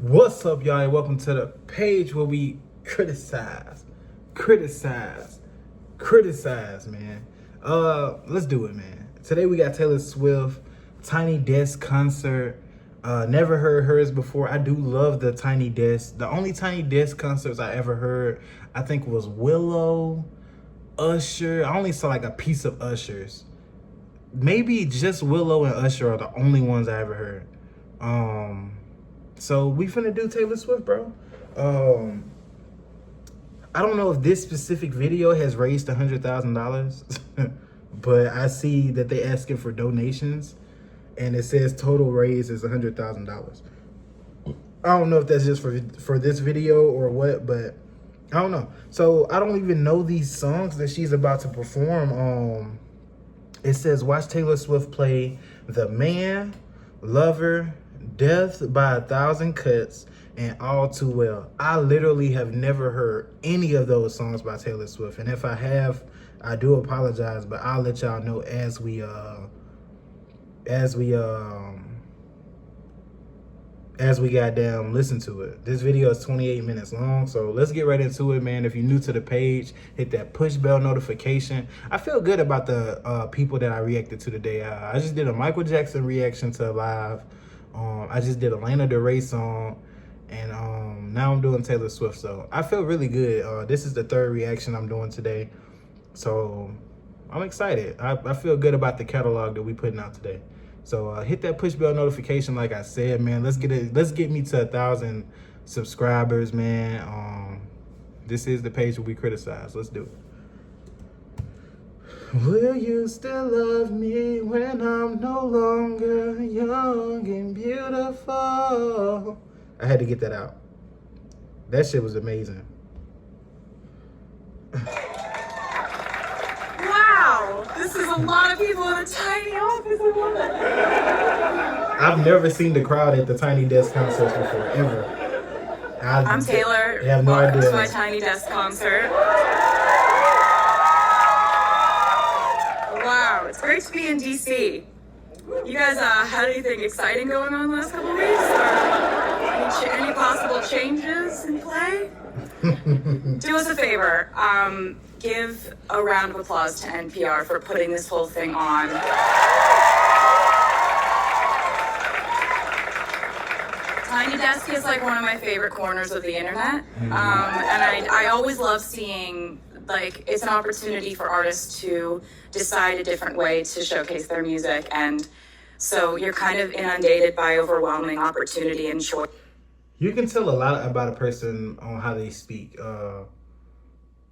What's up, y'all, and welcome to the page where we criticize, man. Let's do it, man. Today we got Taylor Swift, Tiny Desk concert. Never heard hers before. I do love the Tiny Desk. The only Tiny Desk concerts I ever heard, I think, was Willow, Usher. I only saw like a piece of Usher's. Maybe just Willow and Usher are the only ones I ever heard. So we finna do Taylor Swift, bro. I don't know if this specific video has raised $100,000, but I see that they asking for donations, and it says total raise is $100,000. I don't know if that's just for this video or what, but I don't know. So I don't even know these songs that she's about to perform. It says watch Taylor Swift play The Man, Lover, Death by a Thousand Cuts, and All Too Well. I literally have never heard any of those songs by Taylor Swift, and if I have, I do apologize, but I'll let y'all know as we goddamn listen to it. This video is 28 minutes long, so let's get right into it, man. If you're new to the page, hit that push bell notification. I feel good about the people that I reacted to today. I just did a Michael Jackson reaction to Live. I just did a Lana Del Rey song, and now I'm doing Taylor Swift, so I feel really good. This is the third reaction I'm doing today, so I'm excited. I feel good about the catalog that we putting out today. So hit that push bell notification, like I said, man. Let's get me to 1,000 subscribers, man. This is the page where we criticize. Let's do it. Will you still love me when I'm no longer young and beautiful? I had to get that out. That shit was amazing. Wow, this is a lot of people in a tiny office. I love it. I've never seen the crowd at the Tiny Desk concerts before, ever. I'm Taylor. I have no Welcome idea. to my Tiny Desk concert. Wow, it's great to be in DC. You guys had anything exciting going on the last couple of weeks? Or any possible changes in play? Do us a favor. Give a round of applause to NPR for putting this whole thing on. Tiny Desk is like one of my favorite corners of the internet. And I always love seeing, like, it's an opportunity for artists to decide a different way to showcase their music. And so you're kind of inundated by overwhelming opportunity and choice. You can tell a lot about a person on how they speak.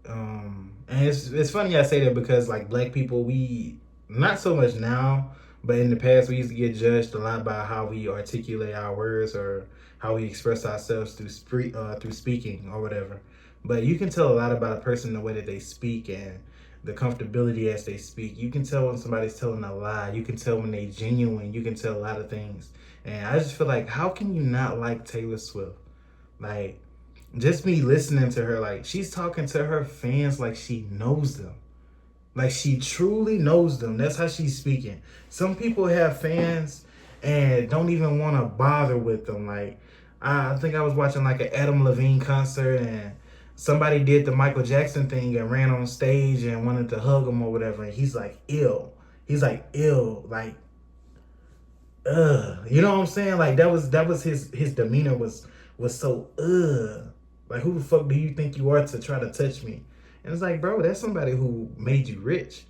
And it's funny I say that because, like, black people, we, not so much now, but in the past we used to get judged a lot by how we articulate our words or how we express ourselves through speaking or whatever. But you can tell a lot about a person the way that they speak and the comfortability as they speak. You can tell when somebody's telling a lie. You can tell when they genuine. You can tell a lot of things. And I just feel like, how can you not like Taylor Swift? Like, just me listening to her, like, she's talking to her fans like she knows them. Like, she truly knows them. That's how she's speaking. Some people have fans and don't even want to bother with them. Like, I think I was watching like an Adam Levine concert, and somebody did the Michael Jackson thing and ran on stage and wanted to hug him or whatever. And he's like, ill. He's like, ill. Like, you know what I'm saying? Like, that was his demeanor was so, like, who the fuck do you think you are to try to touch me? And it's like, bro, that's somebody who made you rich.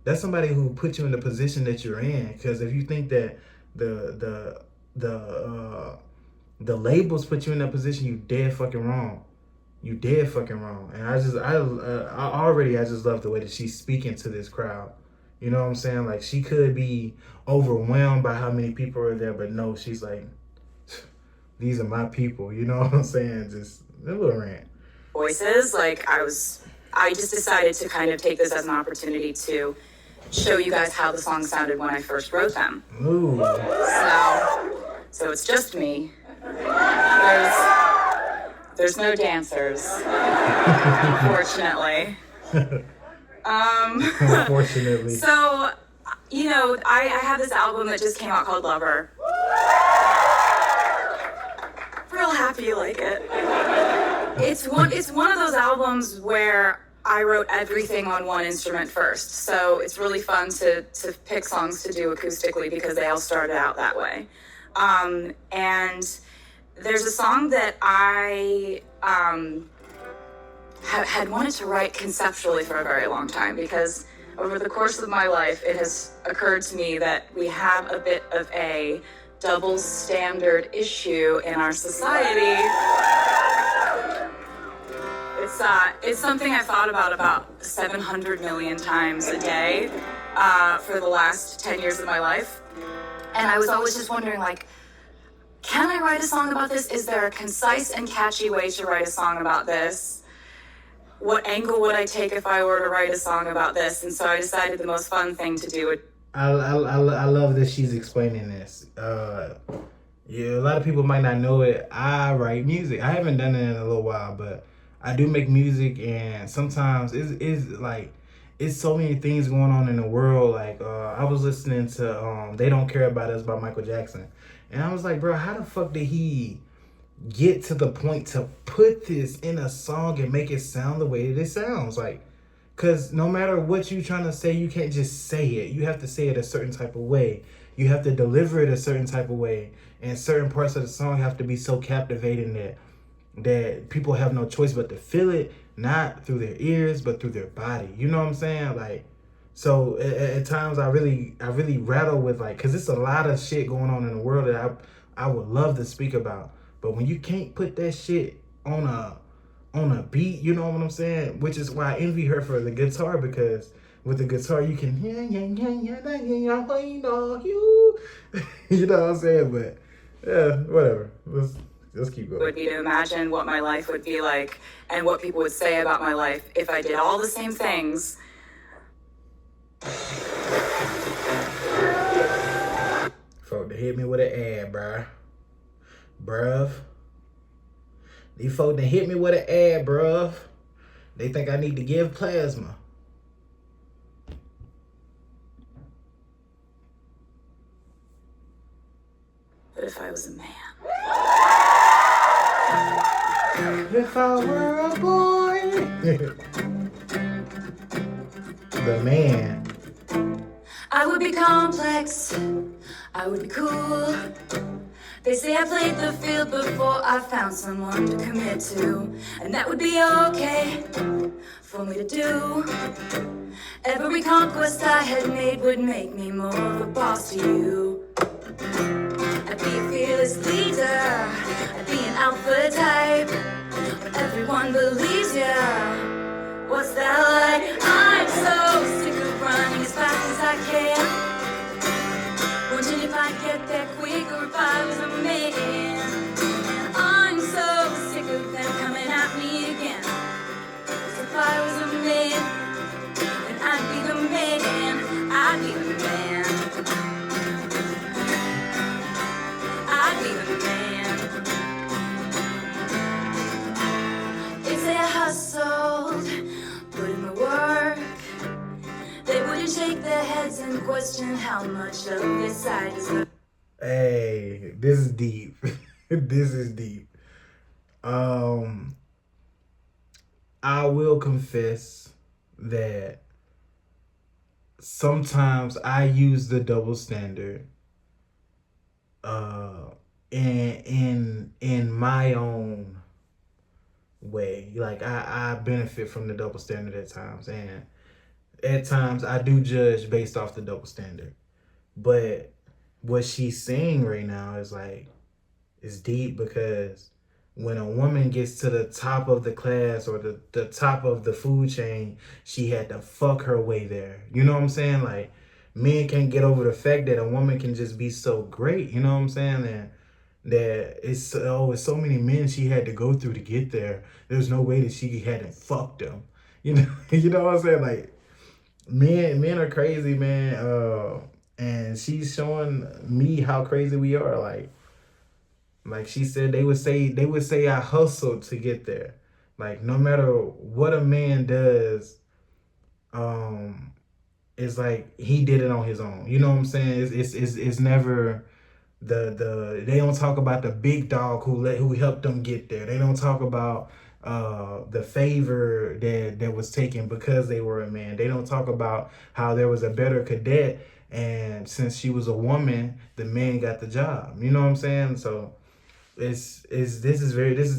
That's somebody who put you in the position that you're in. Because if you think that the labels put you in that position, you dead fucking wrong. You dead fucking wrong. And I just love the way that she's speaking to this crowd. You know what I'm saying? Like, she could be overwhelmed by how many people are there, but no, she's like, these are my people. You know what I'm saying? Just a little rant. Voices, like, I just decided to kind of take this as an opportunity to show you guys how the song sounded when I first wrote them. Ooh. So it's just me. There's no dancers, unfortunately. Unfortunately. So, you know, I have this album that just came out called Lover. Real happy you like it. It's one of those albums where I wrote everything on one instrument first. So it's really fun to pick songs to do acoustically because they all started out that way. And there's a song that I had wanted to write conceptually for a very long time, because over the course of my life, it has occurred to me that we have a bit of a double standard issue in our society. It's something I've thought about 700 million times a day for the last 10 years of my life. And I was always just wondering, like, can I write a song about this? Is there a concise and catchy way to write a song about this? What angle would I take if I were to write a song about this? And so I decided the most fun thing to do would... I love that she's explaining this. Yeah, a lot of people might not know it. I write music. I haven't done it in a little while, but I do make music, and sometimes it's so many things going on in the world. Like, I was listening to They Don't Care About Us by Michael Jackson. And I was like, bro, how the fuck did he get to the point to put this in a song and make it sound the way that it sounds? Like, because no matter what you're trying to say, you can't just say it. You have to say it a certain type of way. You have to deliver it a certain type of way. And certain parts of the song have to be so captivating that people have no choice but to feel it, not through their ears, but through their body. You know what I'm saying? Like, so at times I really rattle with, like, because it's a lot of shit going on in the world that I would love to speak about. But when you can't put that shit on a beat, you know what I'm saying? Which is why I envy her for the guitar, because with the guitar you can you know what I'm saying? But yeah, whatever. Let's keep going. Would be to imagine what my life would be like and what people would say about my life if I did all the same things. Folk, they hit me with an ad, bruh. These folk, they hit me with an ad, bruh. They think I need to give plasma. But if I was a man. If I were a boy. The man. I would be complex. I would be cool. They say I played the field before I found someone to commit to. And that would be okay for me to do. Every conquest I had made would make me more of a boss to you. I'd be a fearless leader. I'd be an alpha type. But everyone believes ya. What's that like? I'm so sick of running as fast as I can. Wondering if I'd get there quicker if I was a man. And I'm so sick of them coming at me again. 'Cause if I was a man, then I'd be the man. I'd be the man. I'd be the man. They say I hustled, put in the work. They wouldn't shake their heads and question how much of this I deserve. Hey, this is deep. This is deep. I will confess that sometimes I use the double standard in my own way. Like, I benefit from the double standard at times, and at times I do judge based off the double standard. But what she's saying right now is like, it's deep, because when a woman gets to the top of the class or the top of the food chain, she had to fuck her way there. You know what I'm saying? Like, men can't get over the fact that a woman can just be so great. You know what I'm saying? And that it's so many men she had to go through to get there. There's no way that she hadn't fucked them. You know, you know what I'm saying? Like, men are crazy, man. And she's showing me how crazy we are. Like she said, they would say I hustled to get there. Like, no matter what a man does, it's like he did it on his own. You know what I'm saying? It's never they don't talk about the big dog who helped them get there. They don't talk about the favor that was taken because they were a man. They don't talk about how there was a better cadet, and since she was a woman, the man got the job. You know what I'm saying? So this is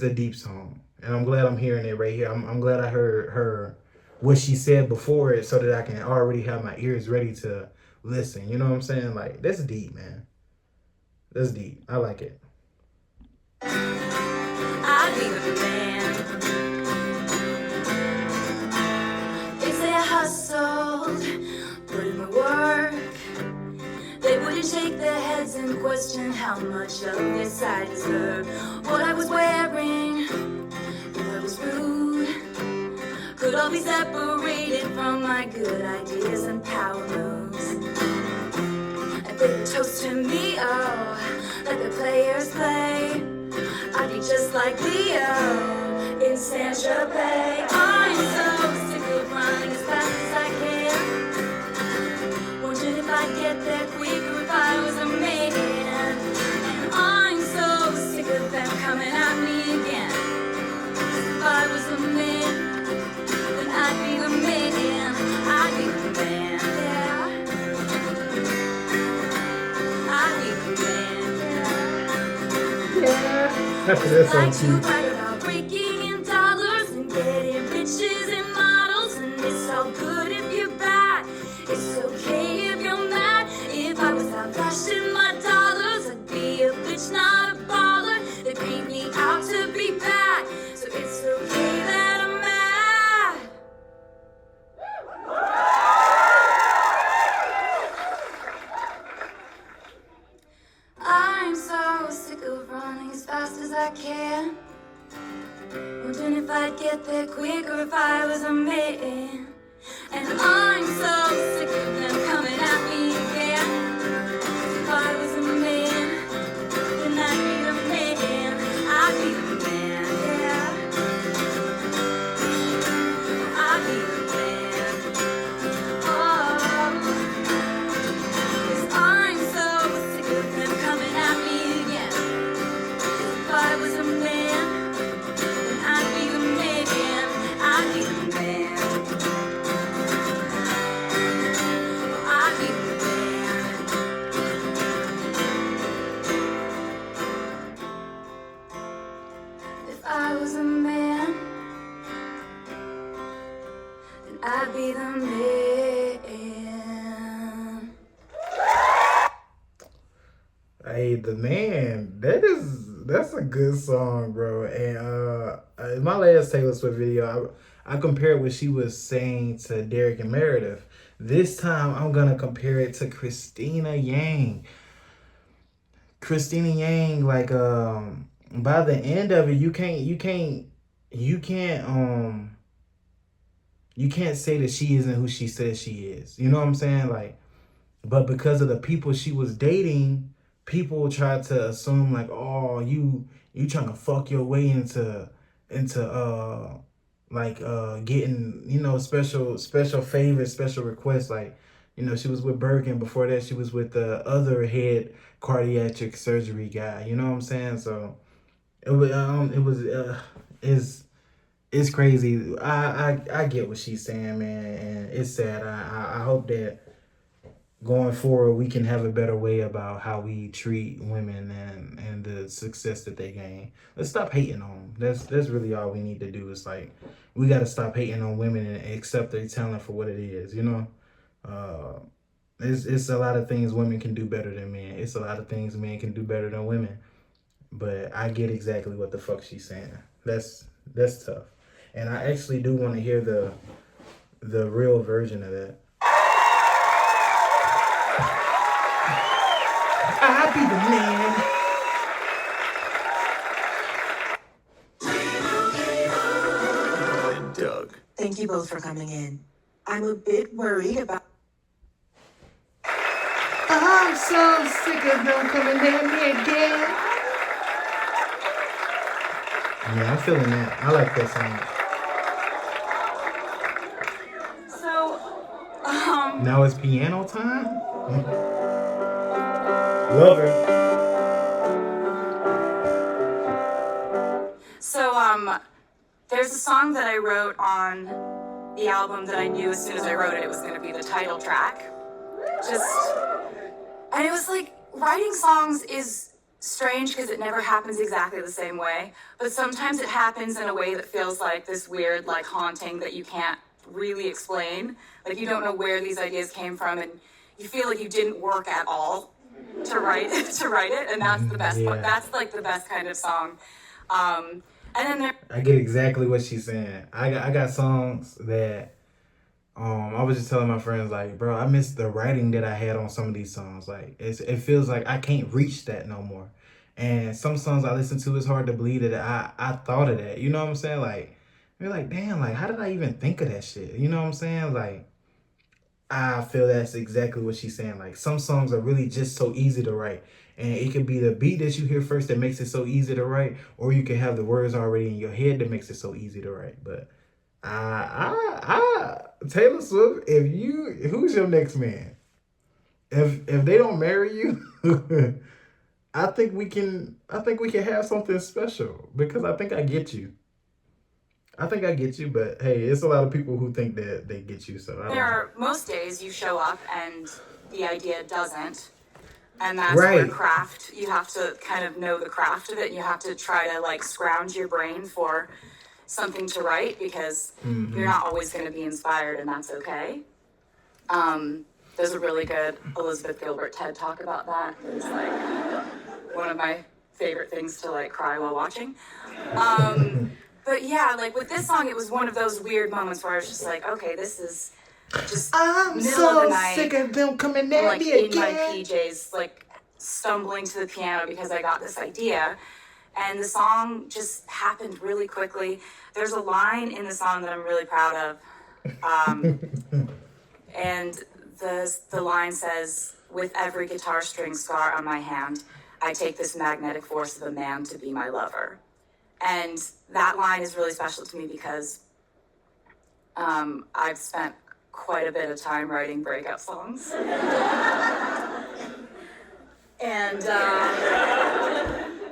a deep song, and I'm glad I'm hearing it right here. I'm glad I heard her what she said before it, so that I can already have my ears ready to listen. You know what I'm saying? Like, that's deep, man. That's deep. I like it. I'd be the man. If they hustled, put in the work, they wouldn't shake their heads and question how much of this I deserve. What I was wearing, if I was rude, could all be separated from my good ideas and power moves. And they would toast to me, oh, like the players play. I'd be just like Leo in San Tropez. I'm so sick of running as fast as I can. Wondering if I'd get there quicker if I was a man. And I'm so sick of them coming at me again. If I was a man, then I'd be the man. I'd be the man, yeah. I'd be the man, yeah. That's Like so to cute. brag about breaking in dollars and getting bitches and models, and it's all good if you're bad. It's okay if you're mad. If I was out flashing my dollars, I'd be a bitch, not a baller. They paint me out to be bad, so it's okay that I'm mad. I'm so sick of running as fast as I can. Wondering if I'd get there quicker if I was a man. And I'm so sick of them coming at me again. If I was a man, then I'd be the man. I'd be the man, yeah. I'd be the man. Oh, 'cause I'm so sick of them coming at me again. If I was a man, then I'd be the man. I'd be the man. I'd be the man. If I was a man, then I'd be the man. Hey, the man, that's a good song, bro. And in my last Taylor Swift video, I compared what she was saying to Derek and Meredith. This time, I'm gonna compare it to Christina Yang. Christina Yang, like, by the end of it, you can't say that she isn't who she says she is. You know what I'm saying? Like, but because of the people she was dating, people try to assume like, oh, you trying to fuck your way into getting, you know, special favors, special requests. Like, you know, she was with Birkin. Before that, she was with the other head cardiac surgery guy. You know what I'm saying? So it's crazy. I get what she's saying, man, and it's sad. I hope that going forward we can have a better way about how we treat women and the success that they gain. Let's stop hating on them. That's really all we need to do. Is like, we got to stop hating on women and accept their talent for what it is, you know. It's a lot of things women can do better than men. It's a lot of things men can do better than women. But I get exactly what the fuck she's saying. That's tough. And I actually do want to hear the real version of that. I be the man. And Doug. Thank you both for coming in. I'm a bit worried about. I'm so sick of them coming at me again. Yeah, I'm feeling that. I like that song. So, Now it's piano time? Love her. There's a song that I wrote on the album that I knew as soon as I wrote it, it was going to be the title track. And it was like, writing songs is strange because it never happens exactly the same way, but sometimes it happens in a way that feels like this weird, like, haunting that you can't really explain. Like, you don't know where these ideas came from, and you feel like you didn't work at all to write it, and that's the best part. That's like the best kind of song. And then I get exactly what she's saying. I got songs that I was just telling my friends, like, bro, I miss the writing that I had on some of these songs. Like, it feels like I can't reach that no more. And some songs I listen to, it's hard to believe that I thought of that. You know what I'm saying? Like, you're like, damn, like, how did I even think of that shit? You know what I'm saying? Like, I feel that's exactly what she's saying. Like, some songs are really just so easy to write. And it could be the beat that you hear first that makes it so easy to write, or you can have the words already in your head that makes it so easy to write. But Taylor Swift, who's your next man? If they don't marry you, I think we can have something special, because I think I get you. But hey, it's a lot of people who think that they get you. So there are most days you show up and the idea doesn't, and that's right. where craft. You have to kind of know the craft of it. And you have to try to like scrounge your brain for something to write, because you're not always going to be inspired, and that's okay. There's a really good Elizabeth Gilbert TED talk about that. It's like one of my favorite things to like cry while watching. But yeah, like with this song, it was one of those weird moments where I was just like, okay, this is just I'm middle so of the night, sick of them coming at like me in again. my PJs, like stumbling to the piano because I got this idea. And the song just happened really quickly. There's a line in the song that I'm really proud of. And the line says, "With every guitar string scar on my hand, I take this magnetic force of a man to be my lover." And that line is really special to me because I've spent quite a bit of time writing breakup songs. And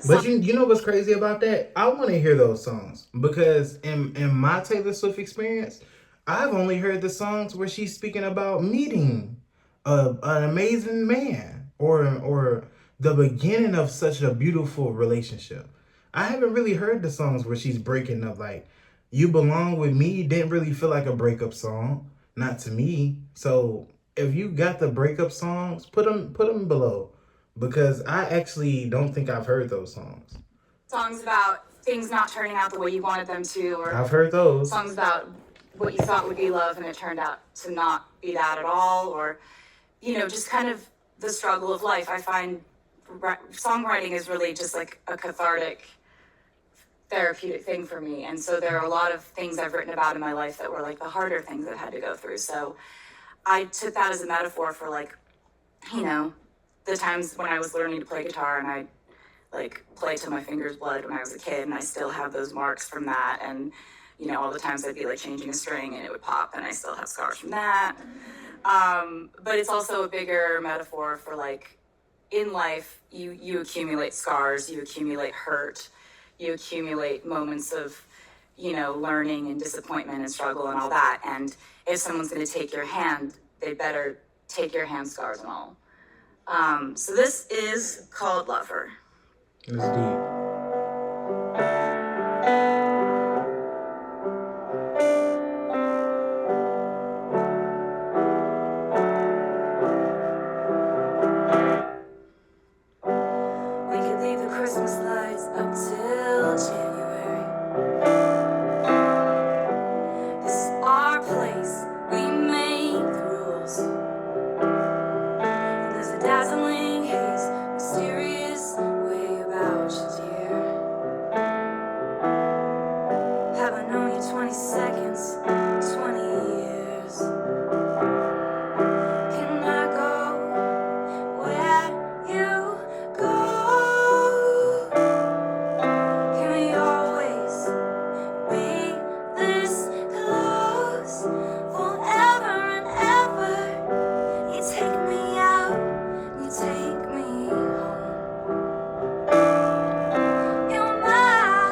but you know what's crazy about that? I want to hear those songs, because in my Taylor Swift experience, I've only heard the songs where she's speaking about meeting an amazing man, or the beginning of such a beautiful relationship. I haven't really heard the songs where she's breaking up. Like, "You Belong With Me" didn't really feel like a breakup song, not to me. So if you got the breakup songs, put them below, because I actually don't think I've heard those songs. Songs about things not turning out the way you wanted them to, or I've heard those. songs about what you thought would be love and it turned out to not be that at all, or, you know, just kind of the struggle of life. I find songwriting is really just like a cathartic, therapeutic thing for me. And so there are a lot of things I've written about in my life that were like the harder things I've had to go through. So I took that as a metaphor for, like, you know, the times when I was learning to play guitar and I like play till my fingers bled when I was a kid, and I still have those marks from that. And, you know, all the times I'd be like changing a string and it would pop, and I still have scars from that. But it's also a bigger metaphor for, like, in life, you accumulate scars, you accumulate hurt, you accumulate moments of, you know, learning and disappointment and struggle and all that. And if someone's going to take your hand, they better take your hand, scars and all. So this is called Lover. It's deep. We could leave the Christmas lights up till January. This is our place, we made the rules. And there's a dazzling haze, mysterious way about you, dear. Have I known you 20 seconds, 20 years? Can I go where you go? Can we always be this close forever and ever? You take me out, you take me home. You're my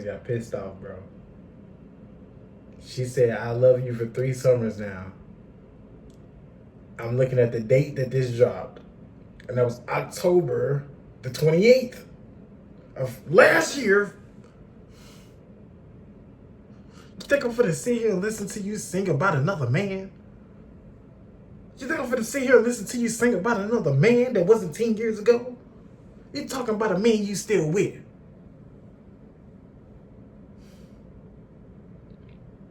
must have got pissed off, bro. She said, I love you for 3 summers now. I'm looking at the date that this dropped. And that was October the 28th of last year. You think I'm finna sit here and listen to you sing about another man? You think I'm finna sit here and listen to you sing about another man that wasn't 10 years ago? You talking about a man you still with.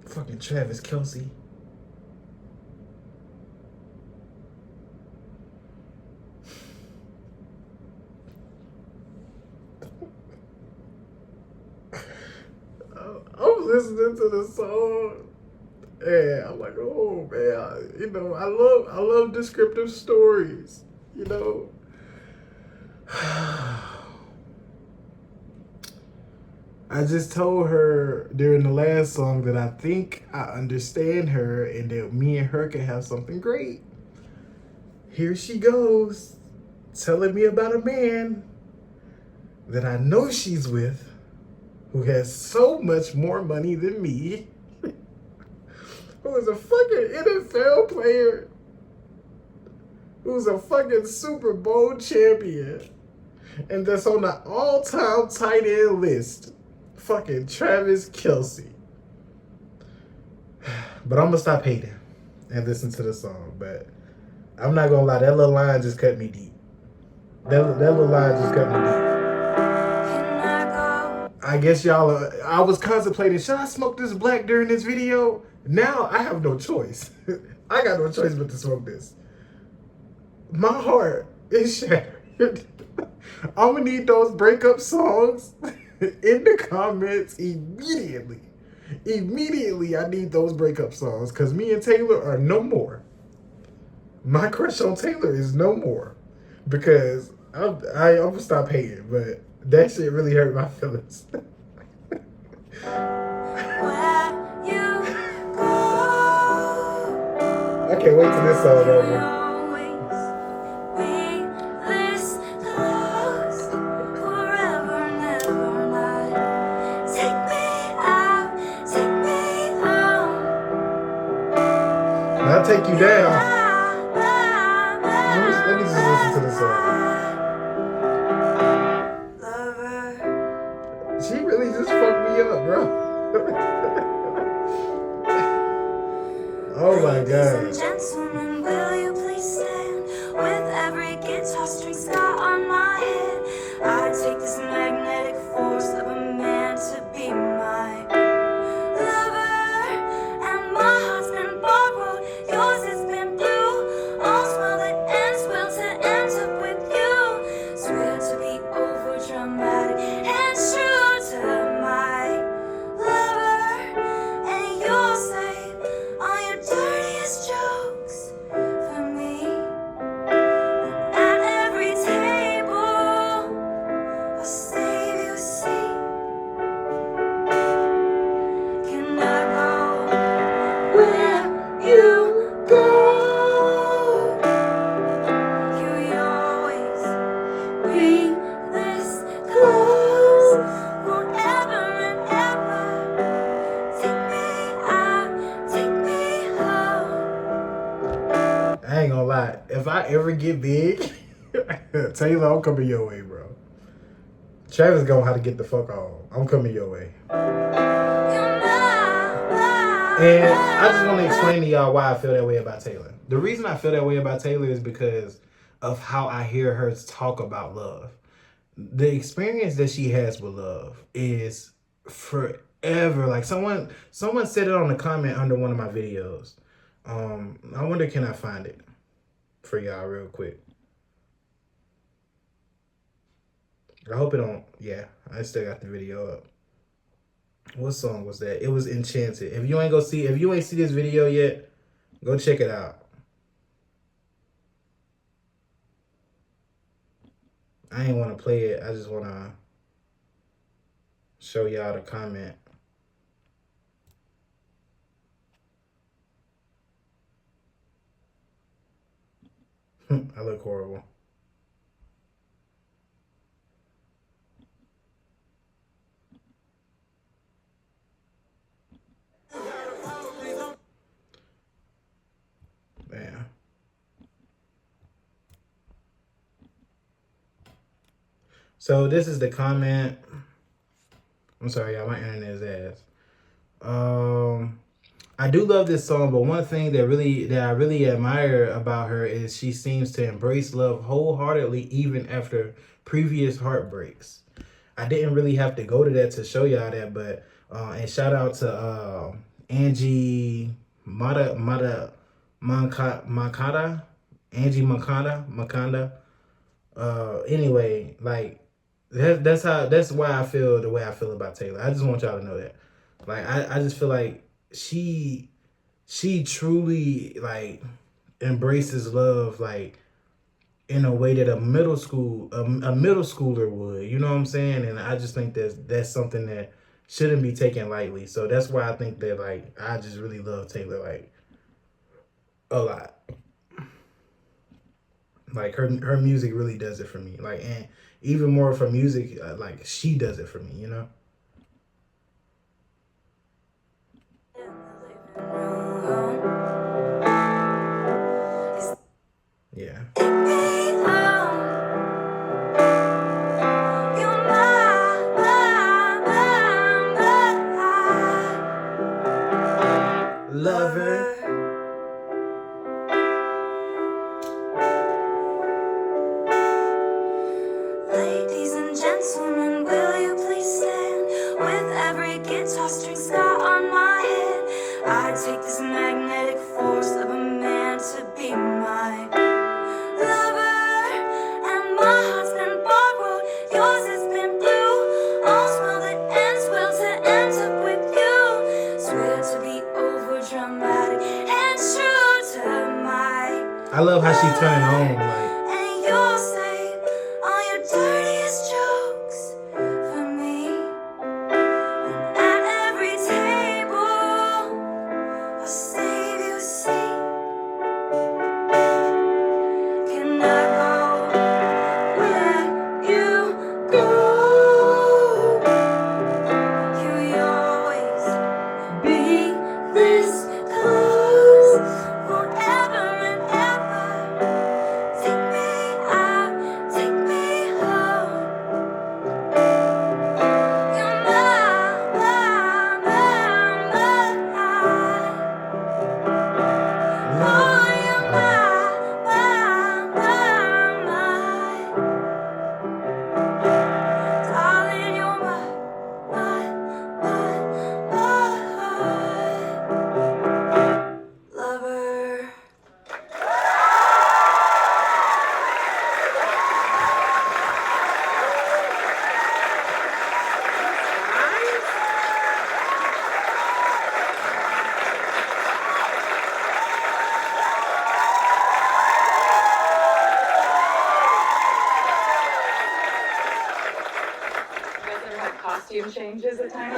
Fucking Travis Kelce. I'm listening to the song, and I'm like, oh man, I love descriptive stories, I just told her during the last song that I think I understand her and that me and her can have something great. Here she goes, telling me about a man that I know she's with who has so much more money than me, who is a fucking NFL player, who's a fucking Super Bowl champion, and that's on the all-time tight end list. Fucking Travis Kelce. But I'm gonna stop hating and listen to the song. But I'm not gonna lie, that little line just cut me deep. That little line just cut me deep. I guess I was contemplating, should I smoke this black during this video? Now I have no choice. I got no choice but to smoke this. My heart is shattered. I'm gonna need those breakup songs in the comments immediately. Immediately, I need those breakup songs because me and Taylor are no more. My crush on Taylor is no more because I'm gonna stop hating, but that shit really hurt my feelings. I can't wait till this song over. I'll take you down. Let me just listen to the song. She really just fucked me up, bro. Oh my God. Gentlemen, will you please stand? With every guitar string scar on my head, I take this magnetic force of a man to be my lover, and my heart's been borrowed. Yours has been blue. All's well that ends well to end up with you. Swear to be over dramatic and true to my lover, and you'll say all your dirtiest jokes for me. And at every table, I'll save you a seat. Can I go where you go? You always be this close, forever and ever. Take me out, take me home. I ain't gonna lie, if I ever get big, Taylor, I'm coming your way, bro. Travis gonna have to get the fuck on. I'm coming your way. And I just want to explain to y'all why I feel that way about Taylor. The reason I feel that way about Taylor is because of how I hear her talk about love. The experience that she has with love is forever. Like someone said it on the comment under one of my videos. I wonder, can I find it for y'all real quick? I hope it don't. Yeah, I still got the video up. What song was that? It was Enchanted. If you ain't see this video yet, go check it out. I ain't want to play it. I just want to show y'all the comment. I look horrible. So this is the comment. I'm sorry, y'all. My internet is ass. I do love this song, but one thing that I really admire about her is she seems to embrace love wholeheartedly, even after previous heartbreaks. I didn't really have to go to that to show y'all that, but and shout out to Angie Makata, Angie Makanda. Anyway, like that's why I feel the way I feel about Taylor. I just want y'all to know that. Like I just feel like she truly like embraces love like in a way that a middle schooler would. You know what I'm saying? And I just think that's something that shouldn't be taken lightly. So that's why I think that like I just really love Taylor like a lot. Like her music really does it for me. Like, and even more for music, like she does it for me. You know. Yeah. Lover. Ladies and gentlemen, will you please stand? With every guitar string scar on my head, I take this magnetic force of a man to be my lover. And my heart's been borrowed, yours has been blue. All's well that ends well to end up with you. Swear to be over dramatic and true to my I love how she turned on. Like, and you'll say all your dirtiest jokes for me. And at every table, I'll save you a seat. Can I go where you go? You'll always be this close forever and ever. Take me out, take me home. You're my, oh, you're my, darling, you're my lover. You guys ever had costume changes at times?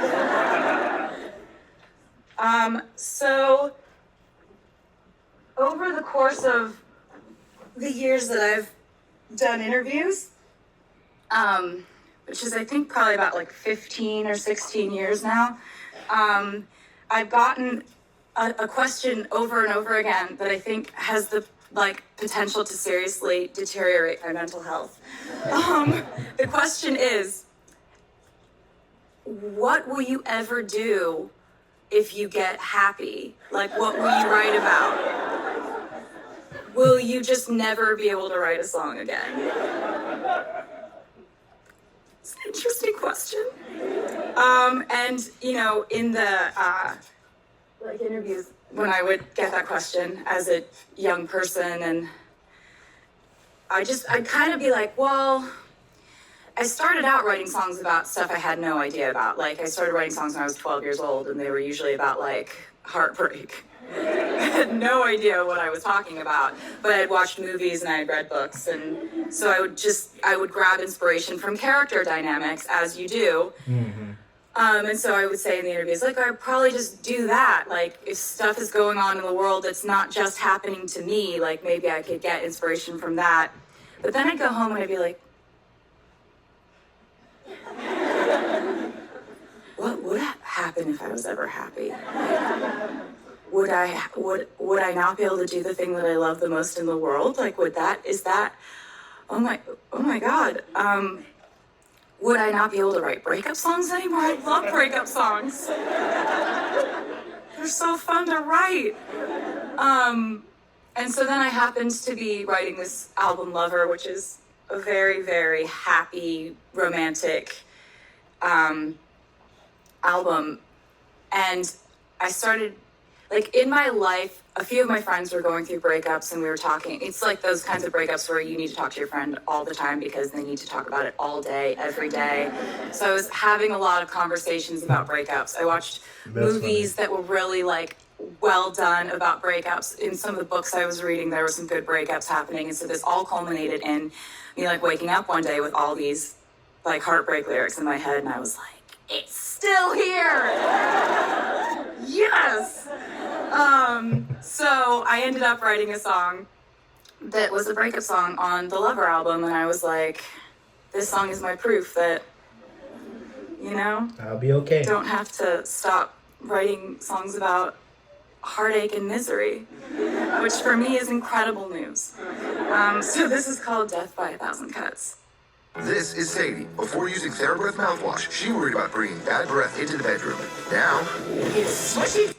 So over the course of the years that I've done interviews, which is I think probably about like 15 or 16 years now, I've gotten a question over and over again that I think has the like potential to seriously deteriorate my mental health. The question is, what will you ever do if you get happy? Like, what will you write about? Will you just never be able to write a song again? It's an interesting question. And you know, in the like interviews, when I would get that question as a young person, and I'd kind of be like, well, I started out writing songs about stuff I had no idea about. Like, I started writing songs when I was 12 years old, and they were usually about, like, heartbreak. I had no idea what I was talking about, but I'd watched movies and I had read books, and so I would grab inspiration from character dynamics, as you do. mm-hmm. And so I would say in the interviews, like, I'd probably just do that. Like, if stuff is going on in the world that's not just happening to me, like, maybe I could get inspiration from that. But then I'd go home and I'd be like, what would happen if I was ever happy? Would I not be able to do the thing that I love the most in the world? Like, oh my God. would I not be able to write breakup songs anymore? I love breakup songs. They're so fun to write. And so then I happened to be writing this album, Lover, which is a very, very happy, romantic album. And I started, like, in my life, a few of my friends were going through breakups and we were talking. It's like those kinds of breakups where you need to talk to your friend all the time because they need to talk about it all day, every day. So I was having a lot of conversations about breakups. I watched movies that were really, like, well done about breakups. In some of the books I was reading, there were some good breakups happening. And so this all culminated in me, like, waking up one day with all these, like, heartbreak lyrics in my head. And I was like, it's still here. Yes. So I ended up writing a song that was a breakup song on the Lover album. And I was like, this song is my proof that, you know, I'll be okay. Don't have to stop writing songs about heartache and misery, which for me is incredible news. So this is called Death by a Thousand Cuts. This is Sadie. Before using TheraBreath mouthwash, she worried about bringing bad breath into the bedroom. Now, it's swishy.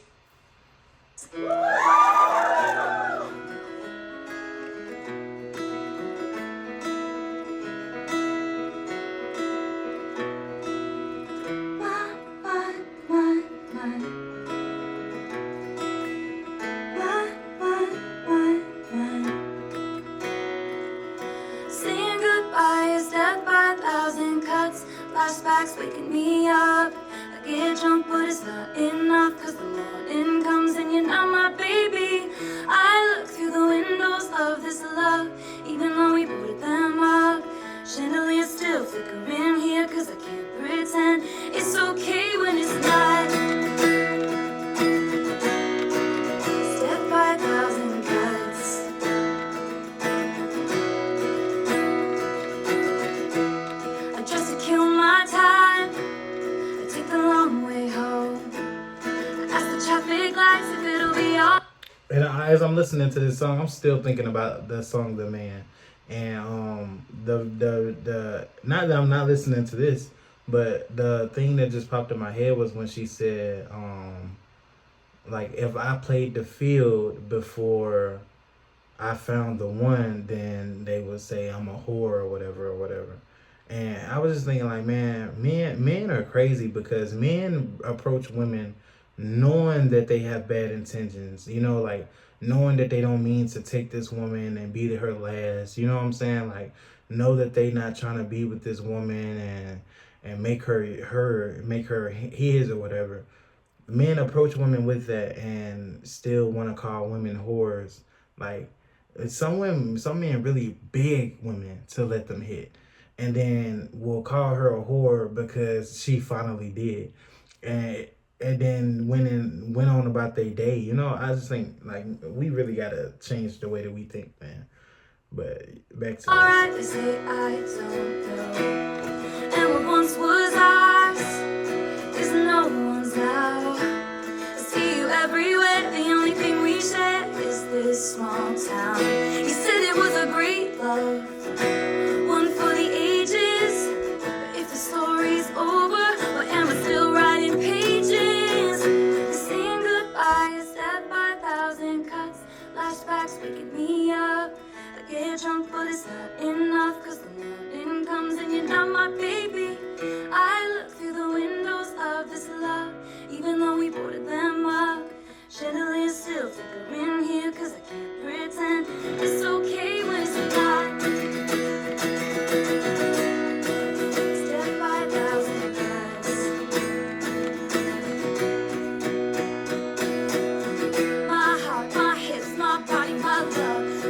Saying goodbye is death by a thousand cuts. Flashbacks waking me up. I get drunk, but it's not enough. Cause the morning comes and you're not my baby. I look through the windows of this love, even though we boarded them up. Chandelier still flickering here, cause I can't pretend it's okay when it's not. It's death by a thousand cuts. I dress to kill my time. I take the long way home. I ask the traffic lights if it'll be all. And as I'm listening to this song, I'm still thinking about the song "The Man." And the not that I'm not listening to this, but the thing that just popped in my head was when she said, like, if I played the field before I found the one, then they would say I'm a whore or whatever. And I was just thinking, like, man, men are crazy because men approach women knowing that they have bad intentions, you know, like knowing that they don't mean to take this woman and be to her last, you know what I'm saying? Like, know that they not trying to be with this woman and make her his or whatever. Men approach women with that and still want to call women whores. Like, some men really beg women to let them hit, and then will call her a whore because she finally did, and then went on about their day. You know, I just think, like, we really gotta change the way that we think, man. But back to Alright, they say I don't know. And what once was ours is no one's now. I see you everywhere. The only thing we share is this small town. You said it was a great love, one for the ages. But if the story's over, why am I still writing pages? Saying goodbye is death by a thousand cuts. Flashbacks waking me up. I get drunk, but it's not enough. Cause the morning comes and you're not my baby. I look through the windows of this love, even though we boarded them up. Chandelier still flickering here, cause I can't pretend it's okay when it's not. It's death by a thousand cuts. My heart, my hips, my body, my love,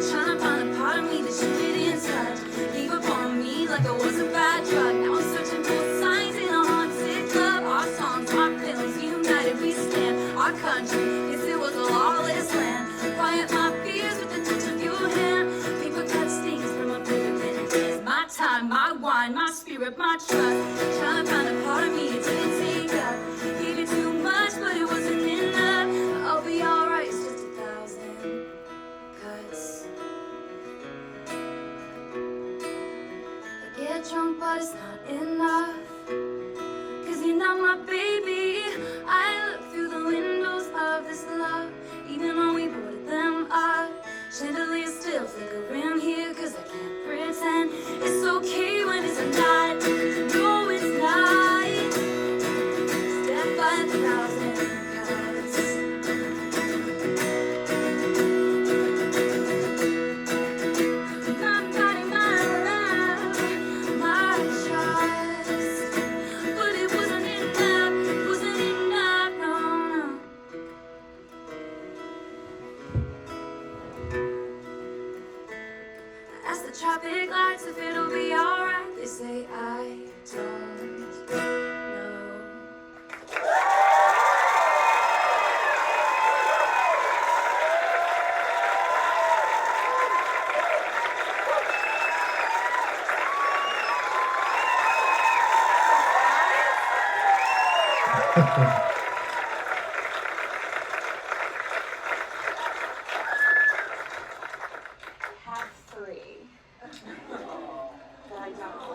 trying to find a part of me that you didn't touch. Gave up on me like I was a bad drug. Now I'm searching for signs in a haunted club. Our songs, our feelings, united we stand. Our country, yes, it was a lawless land. Quiet my fears with the touch of your hand. Paper cut stains from my paper pen. It's my time, my wine, my spirit, my trust. Trying to find a part of me it didn't take up. Gave you too much, but it wasn't enough. I'll be alright, it's just 1,000 cuts. I get get drunk, but it's not enough. Cause you're not my baby. I look through the windows of this love, even when we boarded them up. Chandeliers still flickering here, cause I can't pretend it's okay when it's not. No, it's not. Step by 1,000 cuts. I'm guiding my love, my trust. But it wasn't enough, no. Ask the traffic lights if it'll be alright. They say I don't know. Have three. That I don't.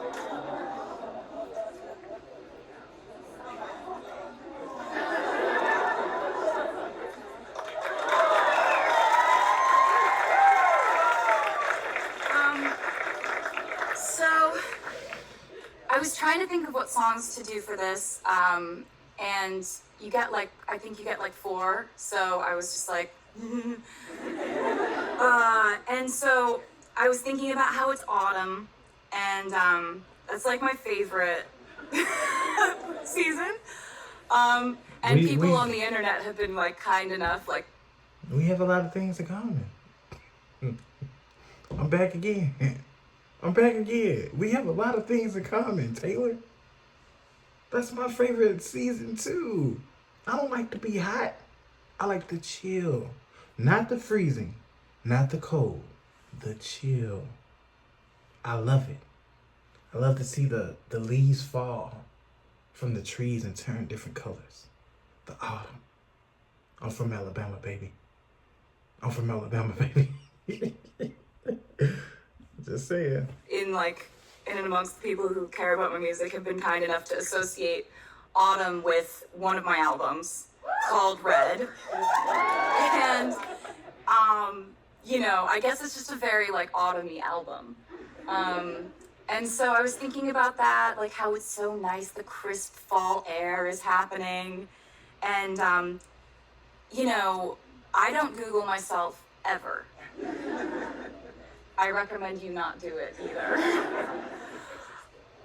So I was trying to think of what songs to do for this, and you get like, I think you get like 4. So I was just like, and so I was thinking about how it's autumn, and that's like my favorite season. And people on the internet have been like kind enough, like, We have a lot of things in common. I'm back again. We have a lot of things in common, Taylor. That's my favorite season too. I don't like to be hot. I like to chill. Not the freezing, not the cold, the chill. I love it. I love to see the leaves fall from the trees and turn different colors. The autumn. I'm from Alabama, baby. Just saying. in and amongst the people who care about my music have been kind enough to associate autumn with one of my albums called Red. And I guess it's just a very like autumny album. And so I was thinking about that, like how it's so nice, the crisp fall air is happening. And I don't Google myself ever. I recommend you not do it either.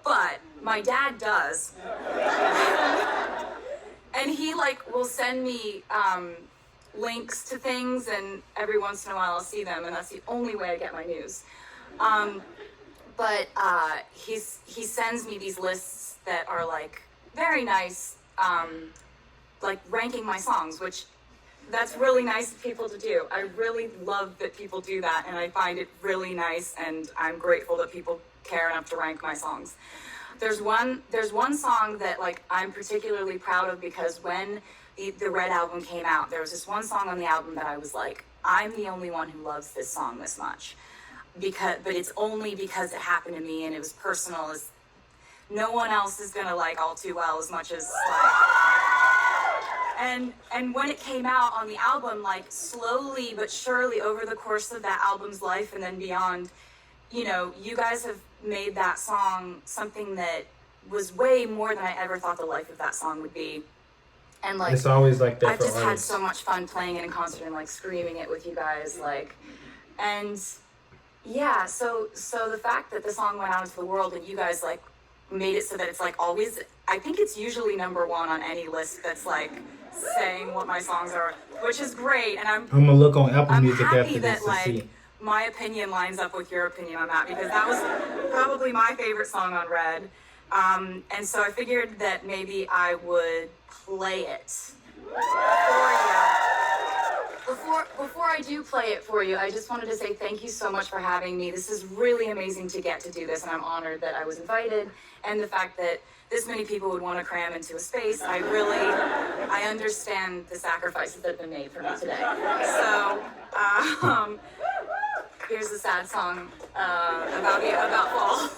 But my dad does. And he will send me links to things, and every once in a while I'll see them, and that's the only way I get my news. But he sends me these lists that are very nice, ranking my songs, which that's really nice of people to do. I really love that people do that, and I find it really nice, and I'm grateful that people care enough to rank my songs. There's one song that I'm particularly proud of, because when the Red album came out, there was this one song on the album that I was like, I'm the only one who loves this song this much. But it's only because it happened to me and it was personal. As no one else is gonna like All Too Well as much as and when it came out on the album, slowly but surely over the course of that album's life and then beyond, you guys have made that song something that was way more than I ever thought the life of that song would be. And it's always like that. I've for just had artists. so much fun playing it in concert and screaming it with you guys, and yeah, so the fact that the song went out into the world and you guys made it so that it's always, I think it's usually number 1 on any list that's saying what my songs are, which is great. And I'm gonna look on Apple Music happy after that this to see. my opinion lines up with your opinion on that, because that was probably my favorite song on Red. And so I figured that maybe I would play it for you. Before I do play it for you, I just wanted to say thank you so much for having me. This is really amazing to get to do this, and I'm honored that I was invited, and the fact that this many people would want to cram into a space. I understand the sacrifices that have been made for me today. So, here's a sad song about fall.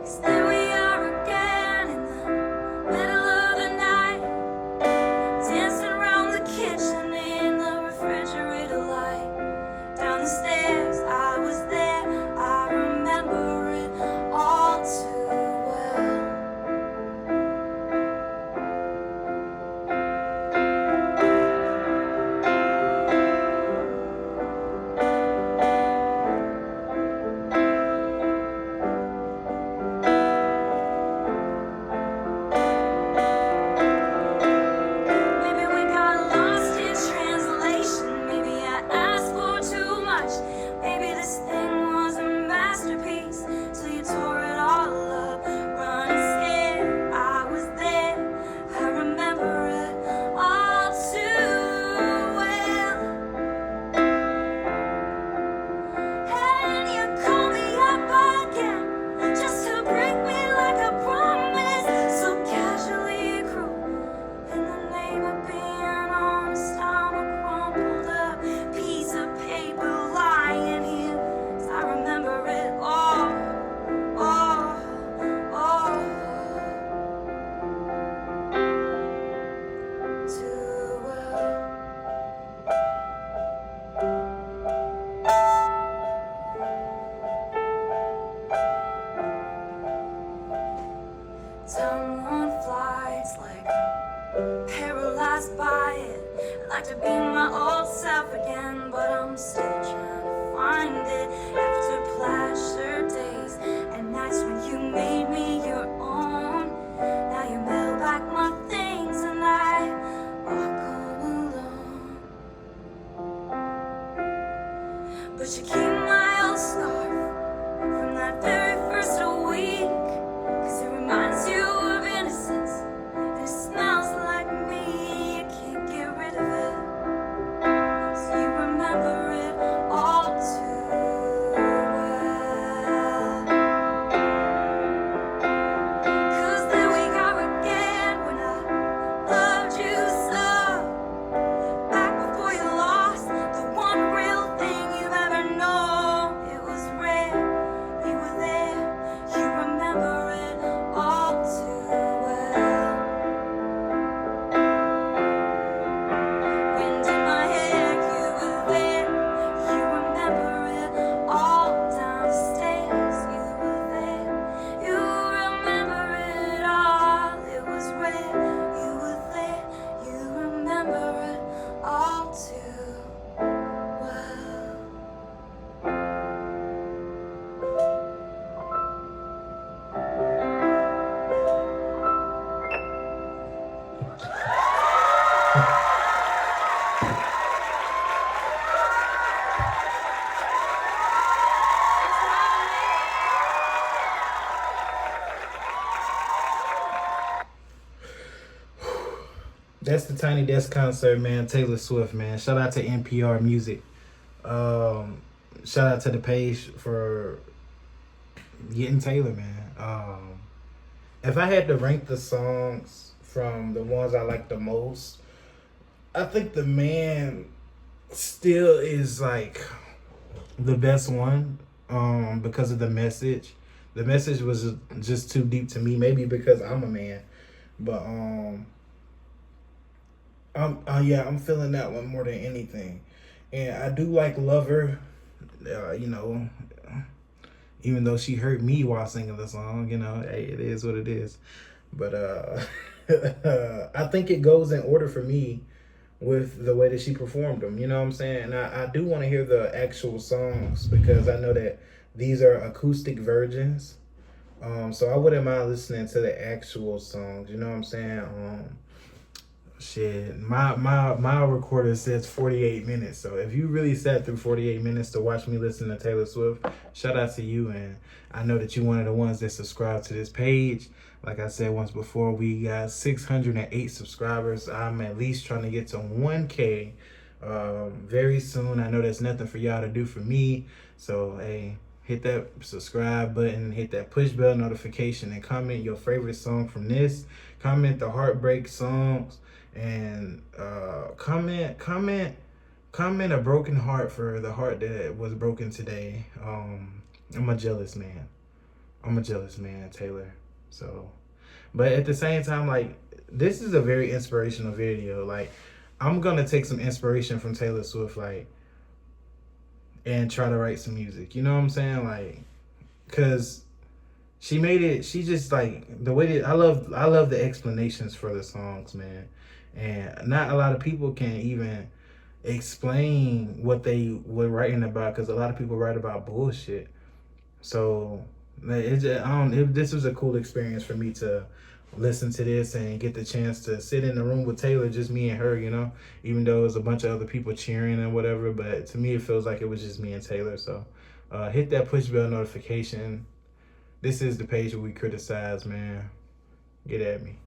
'Cause there we are again in the middle of the night, dancing around the kitchen in the refrigerator light. Down the stairs, I was there, I remember it all too well. Maybe we got lost in translation. Maybe I asked for too much. Maybe this thing was a masterpiece till you tore it all up. Running scared, I was there. I remember it all too well. And you call me up again just to break me like a promise, so casually cruel. In the name of being honest, I'm a crumpled up piece of paper lying here. 'Cause I remember it all, all, all too well. Tongue on flights like paralyzed by it. I'd like to be my old self again, but I'm still trying to find it after pleasure days and nights when you made me your own. Now you mail back my things and I walk home alone. But you keep my old scarf from that very first week, 'cause it reminds you of innocence. It smells like me, you can't get rid of it. So you remember it all too well. 'Cause there we are again when I loved you so. Back before you lost the one real thing you've ever known. It was rare, you were there, you remember it all too well. Wind in my hair, you were there, you remember it all. Down the stairs, you were there, you remember it all. It was rare, you were there, you remember it all too well. That's the Tiny Desk concert, man. Taylor Swift, man. Shout out to NPR Music. Shout out to the page for getting Taylor, man. If I had to rank the songs from the ones I like the most, I think The Man still is like the best one, because of the message. The message was just too deep to me, maybe because I'm a man. But I'm feeling that one more than anything. And I do like Lover, you know, even though she hurt me while singing the song, you know, hey, it is what it is. But I think it goes in order for me with the way that she performed them, you know what I'm saying? And I do want to hear the actual songs because I know that these are acoustic versions. So I wouldn't mind listening to the actual songs, you know what I'm saying? Shit, my recorder says 48 minutes. So if you really sat through 48 minutes to watch me listen to Taylor Swift, shout out to you. And I know that you're one of the ones that subscribe to this page. Like I said once before, we got 608 subscribers. I'm at least trying to get to 1K very soon. I know that's nothing for y'all to do for me. So, hey, hit that subscribe button, hit that push bell notification, and comment your favorite song from this. Comment the heartbreak songs. And comment a broken heart for the heart that was broken today. I'm a jealous man. I'm a jealous man, Taylor. So, but at the same time, like, this is a very inspirational video. Like, I'm gonna take some inspiration from Taylor Swift, like, and try to write some music. You know what I'm saying? Like, cause she made it. She just like the way that I love the explanations for the songs, man. And not a lot of people can even explain what they were writing about, because a lot of people write about bullshit. So this was a cool experience for me to listen to this and get the chance to sit in the room with Taylor, just me and her, you know, even though it was a bunch of other people cheering and whatever, but to me it feels like it was just me and Taylor. So hit that push bell notification. This is the page where we criticize, man. Get at me.